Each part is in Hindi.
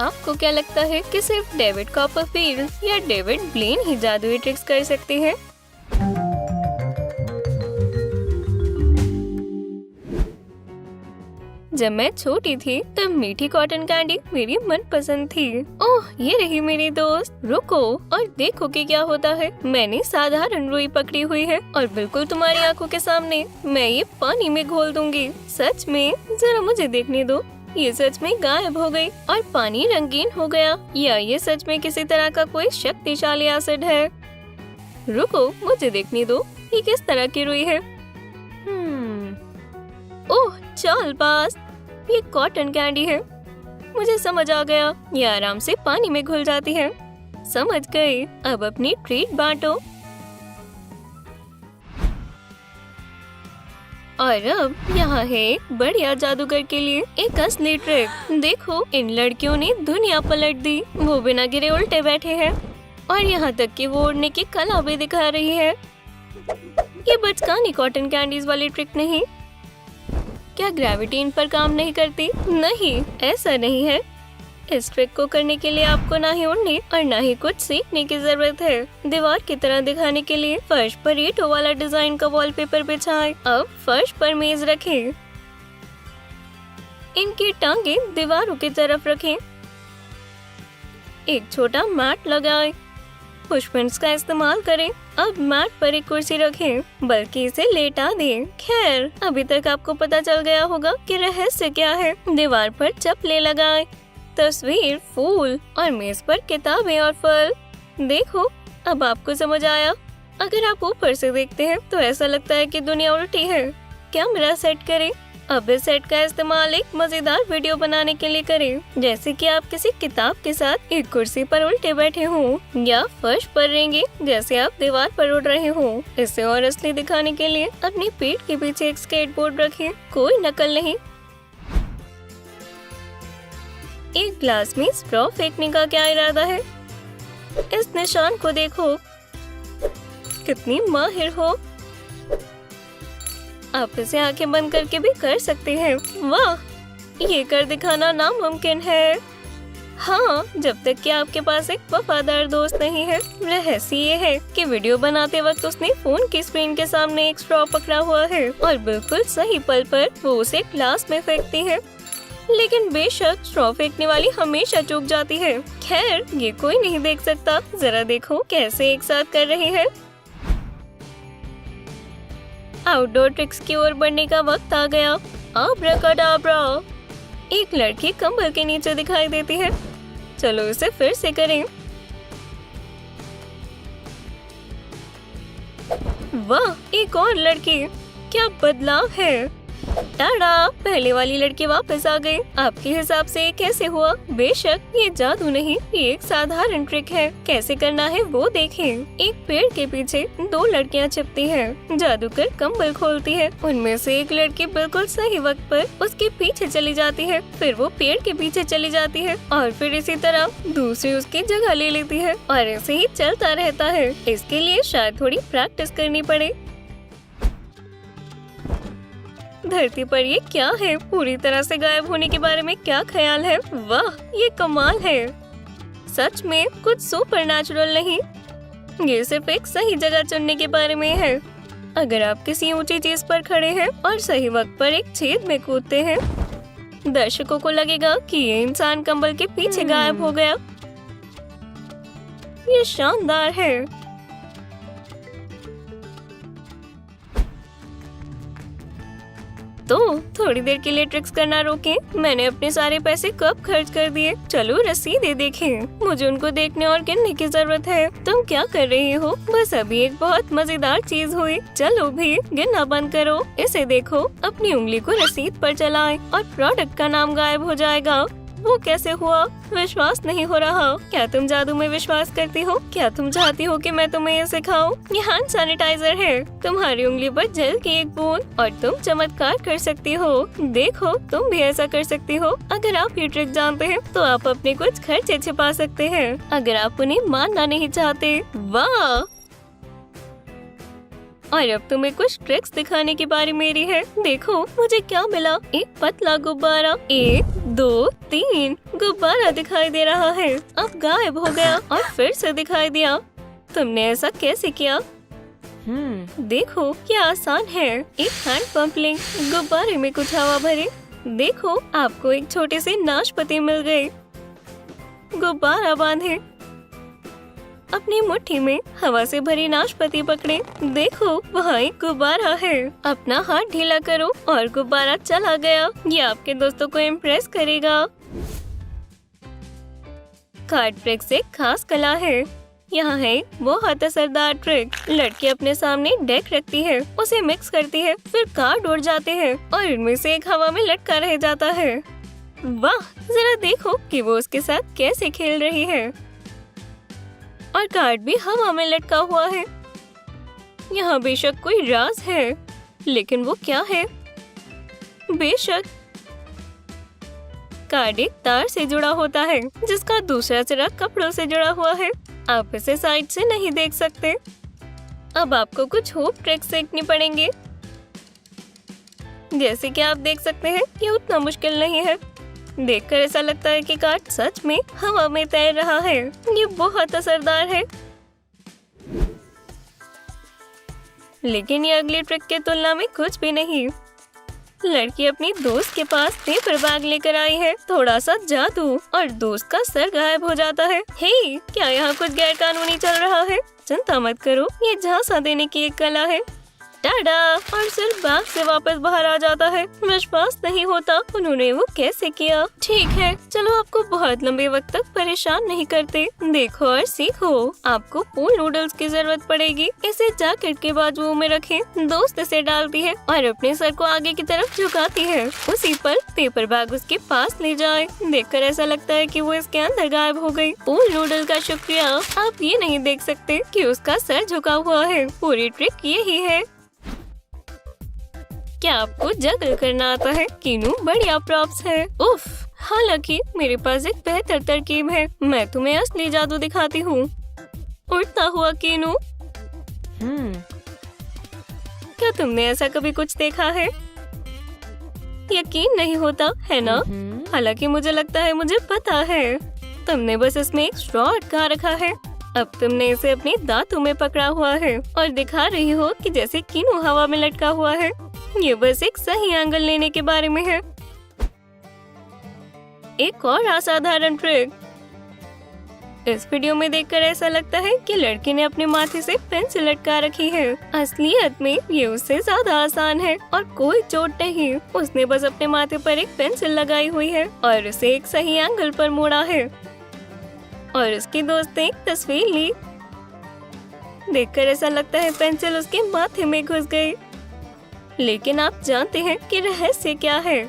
आपको क्या लगता है कि सिर्फ डेविड कॉपरफील्ड या डेविड ब्लेन ही जादुई ट्रिक्स कर सकते हैं? जब मैं छोटी थी तब मीठी कॉटन कैंडी मेरी मनपसंद थी। ओह, ये रही मेरी दोस्त। रुको और देखो कि क्या होता है। मैंने साधारण रुई पकड़ी हुई है और बिल्कुल तुम्हारी आंखों के सामने मैं ये पानी में घोल दूंगी। सच में? जरा मुझे देखने दो। ये सच में गायब हो गई और पानी रंगीन हो गया, या ये सच में किसी तरह का कोई शक्तिशाली एसिड है? रुको, मुझे देखने दो। ये किस तरह की रुई है? ओह, चालबाज, ये कॉटन कैंडी है। मुझे समझ आ गया, ये आराम से पानी में घुल जाती है। समझ गई। अब अपनी ट्रीट बांटो। और अब यहाँ है एक बढ़िया जादूगर के लिए एक असली ट्रिक। देखो, इन लड़कियों ने दुनिया पलट दी। वो बिना गिरे उल्टे बैठे हैं और यहाँ तक कि वो उड़ने की कला भी दिखा रही है। ये बचकानी कॉटन कैंडीज वाली ट्रिक नहीं। क्या ग्रेविटी इन पर काम नहीं करती? नहीं, ऐसा नहीं है। इस ट्रिक को करने के लिए आपको ना ही उड़ने और ना ही कुछ सीखने की जरूरत है। दीवार की तरह दिखाने के लिए फर्श पर ईंटों वाला डिजाइन का वॉलपेपर बिछाएं। अब फर्श पर मेज रखें। इनकी टांगे दीवारों की तरफ रखें। एक छोटा मैट लगाएं। पुशपिंस का इस्तेमाल करें। अब मैट पर एक कुर्सी रखें, बल्कि इसे लेटा दें। खैर, अभी तक आपको पता चल गया होगा कि रहस्य क्या है। दीवार पर चप्पलें लगाएं, तस्वीर, फूल और मेज पर किताबें और फल। देखो, अब आपको समझ आया। अगर आप ऊपर से देखते हैं तो ऐसा लगता है कि दुनिया उल्टी है। कैमरा सेट करें। अब इस सेट का इस्तेमाल एक मजेदार वीडियो बनाने के लिए करें, जैसे कि आप किसी किताब के साथ एक कुर्सी पर उल्टे बैठे हों या फर्श पर रेंगे जैसे आप दीवार पर उड़ रहे हों। इसे और असली दिखाने के लिए अपनी पीठ के पीछे एक स्केटबोर्ड रखें। कोई नकल नहीं। एक ग्लास में स्ट्रॉ फेंकने का क्या इरादा है? इस निशान को देखो। कितनी माहिर हो। आप इसे आंखें बंद करके भी कर सकते हैं। वाह, ये कर दिखाना नामुमकिन है। हाँ, जब तक कि आपके पास एक वफादार दोस्त नहीं है। रहस्य ये है कि वीडियो बनाते वक्त उसने फोन की स्क्रीन के सामने एक स्ट्रॉ पकड़ा हुआ है और बिल्कुल सही पल पर वो उसे ग्लास में फेंकती है। लेकिन बेशक स्ट्रॉ फेंकने वाली हमेशा चूक जाती है। खैर, ये कोई नहीं देख सकता। जरा देखो कैसे एक साथ कर रहे हैं। आउटडोर ट्रिक्स की ओर बढ़ने का वक्त आ गया। आब्राकाडाब्रा। एक लड़की कंबल के नीचे दिखाई देती है। चलो इसे फिर से करें। वाह, एक और लड़की। क्या बदलाव है। टाड़ा, पहले वाली लड़की वापस आ गई। आपके हिसाब से ये कैसे हुआ? बेशक ये जादू नहीं, ये एक साधारण ट्रिक है। कैसे करना है वो देखें। एक पेड़ के पीछे दो लड़कियां छिपती हैं। जादूगर कंबल खोलती है। उनमें से एक लड़की बिल्कुल सही वक्त पर उसके पीछे चली जाती है। फिर वो पेड़ के पीछे चली जाती है और फिर इसी तरह दूसरी उसकी जगह ले लेती है और ऐसे ही चलता रहता है। इसके लिए शायद थोड़ी प्रैक्टिस करनी पड़े। धरती पर ये क्या है? पूरी तरह से गायब होने के बारे में क्या ख्याल है? वाह, ये कमाल है। सच में कुछ सुपरनैचुरल नहीं, ये सिर्फ एक सही जगह चुनने के बारे में है। अगर आप किसी ऊंची चीज पर खड़े हैं और सही वक्त पर एक छेद में कूदते हैं, दर्शकों को लगेगा कि ये इंसान कंबल के पीछे गायब हो गया। ये शानदार है। तो थोड़ी देर के लिए ट्रिक्स करना रोकें। मैंने अपने सारे पैसे कब खर्च कर दिए। चलो रसीदें देखें। मुझे उनको देखने और गिनने की जरूरत है। तुम क्या कर रही हो? बस अभी एक बहुत मजेदार चीज हुई। चलो भी गिनना बंद करो। इसे देखो। अपनी उंगली को रसीद पर चलाएं और प्रोडक्ट का नाम गायब हो जाएगा। वो कैसे हुआ? विश्वास नहीं हो रहा। क्या तुम जादू में विश्वास करती हो? क्या तुम चाहती हो कि मैं तुम्हें ये सिखाऊं? ये हैंड सैनिटाइजर है। तुम्हारी उंगली पर जल की एक बूंद और तुम चमत्कार कर सकती हो। देखो, तुम भी ऐसा कर सकती हो। अगर आप ये ट्रिक जानते हैं तो आप अपने कुछ खर्चे छिपा सकते हैं, अगर आप उन्हें मानना नहीं चाहते। वाह! और अब तुम्हें कुछ ट्रिक्स दिखाने की बारी मेरी है। देखो मुझे क्या मिला। एक पतला गुब्बारा। 1 2 3। गुब्बारा दिखाई दे रहा है, अब गायब हो गया और फिर से दिखाई दिया। तुमने ऐसा कैसे किया? देखो क्या आसान है। एक हैंड पंप लें, गुब्बारे में कुछ हवा भरे। देखो आपको एक छोटी सी नाशपाती मिल गई। गुब्बारा बांधे, अपनी मुट्ठी में हवा से भरी नाशपाती पकड़े। देखो वहाँ एक गुब्बारा है। अपना हाथ ढीला करो और गुब्बारा चला गया। ये आपके दोस्तों को इम्प्रेस करेगा। कार्ड ट्रिक्स एक खास कला है। यहाँ है बहुत असरदार ट्रिक। लड़की अपने सामने डेक रखती है, उसे मिक्स करती है, फिर कार्ड उड़ जाते हैं और इनमें से एक हवा में लटका रह जाता है। वाह, जरा देखो कि वो उसके साथ कैसे खेल रही है। और कार्ड भी हवा में लटका हुआ है। यहाँ बेशक कोई राज है, लेकिन वो क्या है? बेशक कार्ड एक तार से जुड़ा होता है, जिसका दूसरा सिरा कपड़ों से जुड़ा हुआ है। आप इसे साइड से नहीं देख सकते। अब आपको कुछ होप ट्रिक्स सीखनी पड़ेंगे। जैसे कि आप देख सकते हैं, ये उतना मुश्किल नहीं है। देखकर ऐसा लगता है कि कार्ड सच में हवा में तैर रहा है। ये बहुत असरदार है। लेकिन ये अगली ट्रिक की तुलना में कुछ भी नहीं। लड़की अपनी दोस्त के पास पेपर बैग लेकर आई है। थोड़ा सा जादू और दोस्त का सर गायब हो जाता है। हे, क्या यहाँ कुछ गैर कानूनी चल रहा है? चिंता मत करो, ये झांसा देने की एक कला है। टाडा! और सिर्फ बैग से वापस बाहर आ जाता है। विश्वास नहीं होता उन्होंने वो कैसे किया। ठीक है, चलो आपको बहुत लंबे वक्त तक परेशान नहीं करते। देखो और सीखो। आपको पूल नूडल्स की जरूरत पड़ेगी। इसे जैकेट के बाजुओं में रखें। दोस्त इसे डालती है और अपने सर को आगे की तरफ झुकाती है। उसी पर पेपर बैग उसके पास ले जाए। देखकर ऐसा लगता है कि वो इसके अंदर गायब हो गई। पूल नूडल का शुक्रिया। आप ये नहीं देख सकते कि उसका सर झुका हुआ है। पूरी ट्रिक यही है। क्या आपको जगल करना आता है? कीनू बढ़िया प्रॉप्स है। उफ, हालांकि मेरे पास एक बेहतर तरकीब है। मैं तुम्हें असली जादू दिखाती हूँ। उड़ता हुआ कीनू। क्या तुमने ऐसा कभी कुछ देखा है? यकीन नहीं होता है ना? हालांकि मुझे लगता है मुझे पता है। तुमने बस इसमें एक स्ट्रॉ अटका रखा है। अब तुमने इसे अपने दांतों में पकड़ा हुआ है और दिखा रही हो कि जैसे कीनू हवा में लटका हुआ है। ये बस एक सही एंगल लेने के बारे में है। एक और असाधारण ट्रिक। इस वीडियो में देखकर ऐसा लगता है कि लड़की ने अपने माथे से पेंसिल लटका रखी है। असलियत में ये उससे ज्यादा आसान है और कोई चोट नहीं। उसने बस अपने माथे पर एक पेंसिल लगाई हुई है और उसे एक सही एंगल पर मोड़ा है। और उसकी दोस्त ने एक तस्वीर ली। देखकर ऐसा लगता है पेंसिल उसके माथे में घुस गई। लेकिन आप जानते हैं कि रहस्य क्या है?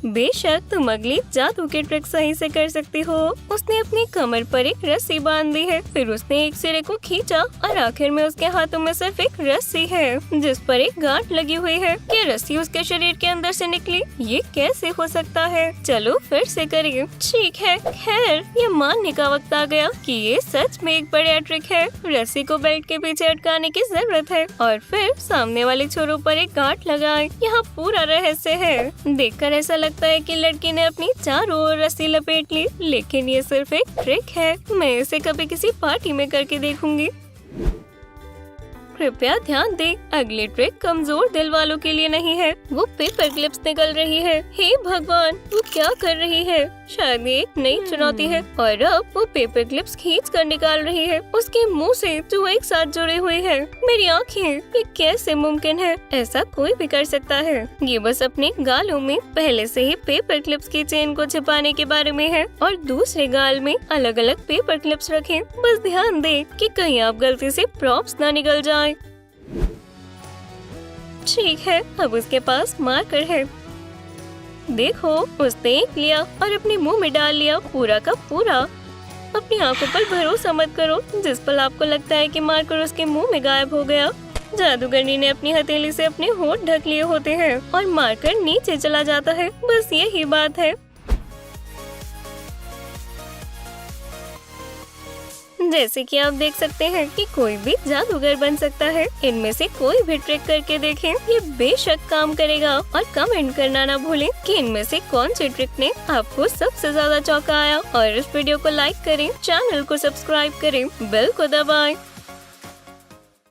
बेशक तुम अगली जादू की ट्रिक सही से कर सकती हो। उसने अपनी कमर पर एक रस्सी बांध दी है। फिर उसने एक सिरे को खींचा और आखिर में उसके हाथों में सिर्फ एक रस्सी है जिस पर एक गांठ लगी हुई है। क्या रस्सी उसके शरीर के अंदर से निकली? ये कैसे हो सकता है? चलो फिर से करिए। ठीक है, खैर ये मानने का वक्त आ गया कि ये सच में एक बढ़िया ट्रिक है। रस्सी को बेल्ट के पीछे अटकाने की जरूरत है और फिर सामने वाले छोरों पर एक गांठ लगाए। यहाँ पूरा रहस्य है। देखकर ऐसा लगता है कि लड़की ने अपनी चारों ओर रस्सी लपेट ली। लेकिन ये सिर्फ एक ट्रिक है। मैं इसे कभी किसी पार्टी में करके देखूंगी। कृपया ध्यान दें, अगली ट्रिक कमजोर दिल वालों के लिए नहीं है। वो पेपर क्लिप्स निकल रही है। हे भगवान, वो क्या कर रही है? शायद ये एक नई चुनौती है। और अब वो पेपर क्लिप्स खींच कर निकाल रही है उसके मुंह से जो एक साथ जुड़े हुए हैं। मेरी आँखें, ये कैसे मुमकिन है? ऐसा कोई भी कर सकता है। ये बस अपने गालों में पहले से ही पेपर क्लिप्स की चेन को छिपाने के बारे में है और दूसरे गाल में अलग अलग पेपर क्लिप्स रखें। बस ध्यान दें कि कहीं आप गलती से प्रॉप्स ना निकल जाए। ठीक है, अब उसके पास मार्कर है। देखो, उसने एक लिया और अपने मुंह में डाल लिया, पूरा का पूरा। अपनी आंखों पर भरोसा मत करो। जिस पल आपको लगता है कि मार्कर उसके मुंह में गायब हो गया, जादूगरनी ने अपनी हथेली से अपने होंठ ढक लिए होते हैं और मार्कर नीचे चला जाता है। बस यही बात है। जैसे कि आप देख सकते हैं कि कोई भी जादूगर बन सकता है। इनमें से कोई भी ट्रिक करके देखें, ये बेशक काम करेगा। और कमेंट करना ना भूलें कि इनमें से कौन सी ट्रिक ने आपको सबसे ज्यादा चौंकाया। और इस वीडियो को लाइक करें, चैनल को सब्सक्राइब करें, बेल को दबाएं।